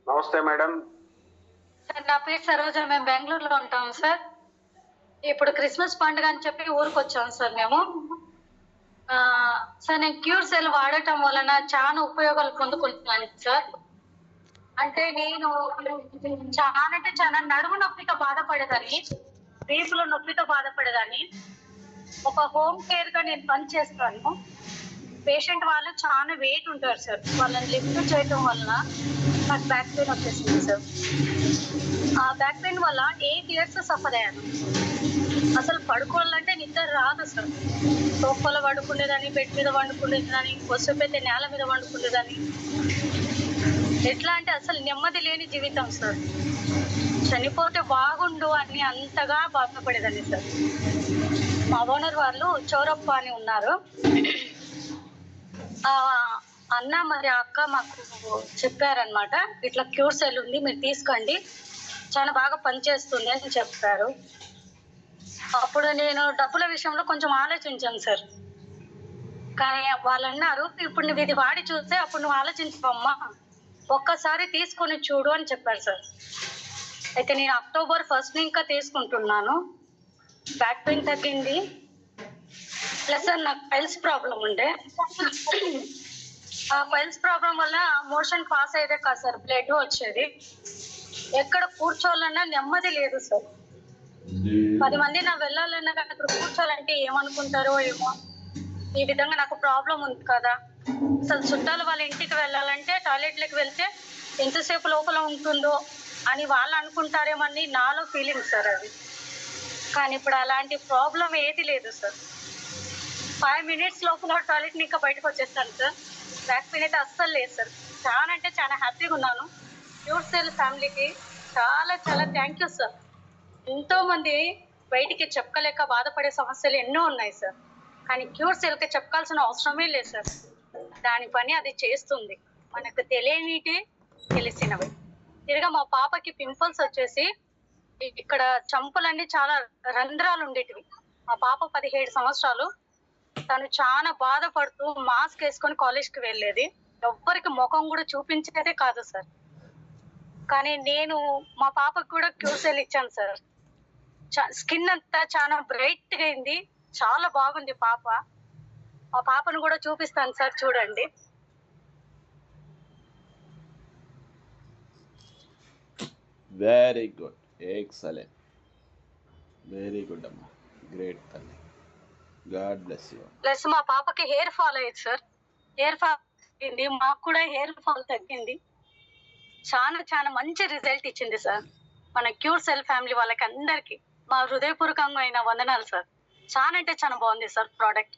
నమస్తే madam. Sir నా పేరు సరోజ. మేము బెంగళూరులో ఉంటాం సార్. ఇప్పుడు క్రిస్మస్ పండుగ అని చెప్పి ఊరికి వచ్చాం సార్ మేము. సార్ నేను క్యూర్ సెల్ వాడటం వలన చాలా ఉపయోగాలు పొందుకుంటున్నాను సార్. అంటే నేను చాలా నడుము నొప్పితో బాధపడేదాన్ని, వీపులో నొప్పితో బాధపడేదాన్ని. ఒక హోమ్ కేర్ గా నేను పని చేస్తాను. పేషెంట్ వాళ్ళు చాలా వెయిట్ ఉంటారు సార్, వాళ్ళని లిఫ్ట్ చేయటం వలన నాకు బ్యాక్ పెయిన్ వచ్చేసింది సార్. ఆ బ్యాక్ పెయిన్ వల్ల 8 years సఫర్ అయ్యాను. అసలు పడుకోవాలంటే నిద్ర రాదు సార్. సోఫాలో వండుకునేదాన్ని, బెడ్ మీద వండుకునేదాన్ని, వస్తుపైతే నేల మీద వండుకునేదాన్ని. ఎట్లా అంటే అసలు నెమ్మది లేని జీవితం సార్. చనిపోతే బాగుండు అని అంతగా బాధపడేదాన్ని సార్. మా ఓనర్ వాళ్ళు చౌరప్ప అని ఉన్నారు. అన్న మరి అక్క మాకు చెప్పారనమాట, ఇట్లా క్యూర్ సెల్ ఉంది మీరు తీసుకోండి, చాలా బాగా పనిచేస్తుంది అని చెప్పారు. అప్పుడు నేను డబ్బుల విషయంలో కొంచెం ఆలోచించాను సార్. కానీ వాళ్ళు అన్నారు, ఇప్పుడు నువ్వు ఇది వాడి చూస్తే అప్పుడు నువ్వు ఆలోచించమ్మా, ఒక్కసారి తీసుకొని చూడు అని చెప్పారు సార్. అయితే నేను October 1st ఇంకా తీసుకుంటున్నాను. బ్యాక్ పెయిన్ తగ్గింది, ప్లస్ నాకు పైల్స్ ప్రాబ్లం ఉండే. ఆ పైల్స్ ప్రాబ్లం వల్ల మోషన్ పాస్ అయితే కాదు సార్, బ్లడ్ వచ్చేది. ఎక్కడ కూర్చోవాలన్నా నెమ్మది లేదు సార్. 10 మంది నా వెళ్ళాలన్నా కానీ అక్కడ కూర్చోాలంటే ఏమనుకుంటారో ఏమో. ఈ విధంగా నాకు ప్రాబ్లం ఉంది కదా. అసలు చుట్టాలు వాళ్ళ ఇంటికి వెళ్ళాలంటే టాయిలెట్లోకి వెళ్తే ఎంతసేపు లోపల ఉంటుందో అని వాళ్ళు అనుకుంటారేమని నాలో ఫీలింగ్ సార్ అది. కానీ ఇప్పుడు అలాంటి ప్రాబ్లం ఏది లేదు సార్. 5 minutes లోపల టాయిలెట్ ఇంకా బయటకు వచ్చేస్తాను సార్. బ్యాక్ పెయిన్ అయితే అస్సలు లేదు సార్. చాలా అంటే చాలా హ్యాపీగా ఉన్నాను. క్యూర్ సెల్ ఫ్యామిలీకి చాలా చాలా థ్యాంక్ యూ సార్. ఎంతో మంది బయటికి చెప్పలేక బాధపడే సమస్యలు ఎన్నో ఉన్నాయి సార్, కానీ క్యూర్ సెల్కి చెప్పాల్సిన అవసరమే లేదు సార్. దాని పని అది చేస్తుంది. మనకు తెలియనిటి తెలిసినవి. తిరిగా మా పాపకి పింపుల్స్ వచ్చేసి ఇక్కడ చంపలన్నీ చాలా రంధ్రాలు ఉండేటివి. మా పాప 17 సంవత్సరాలు. తను చాలా బాధపడుతూ మాస్క్ వేసుకొని కాలేజ్కి వెళ్ళేది. ఎవ్వరికి ముఖం కూడా చూపించేదే కాదు సార్. కానీ నేను మా పాపకు కూడా క్యూర్ సెల్ ఇచ్చాను సార్. స్కిన్ అంతా చాలా బ్రైట్ గా అయింది, చాలా బాగుంది పాప. మా పాపను కూడా చూపిస్తాను సార్, చూడండి. Very good, excellent, very good అమ్మా, గ్రేట్ తల్లి, గాడ్ బ్లెస్ యూ. ప్లస్ మా పాపకి హెయిర్ ఫాల్ అయ్యింది సార్. హెయిర్ ఫాల్ తగ్గింది, మాకు కూడా హెయిర్ ఫాల్ తగ్గింది. చాలా చాలా మంచి రిజల్ట్ ఇచ్చింది సార్ మన క్యూర్ సెల్ ఫ్యామిలీ వాళ్ళకి అందరికి. మా హృదయపూర్వకమైన వందనాలు సార్. చాలా అంటే చాలా బాగుంది సార్ ప్రోడక్ట్.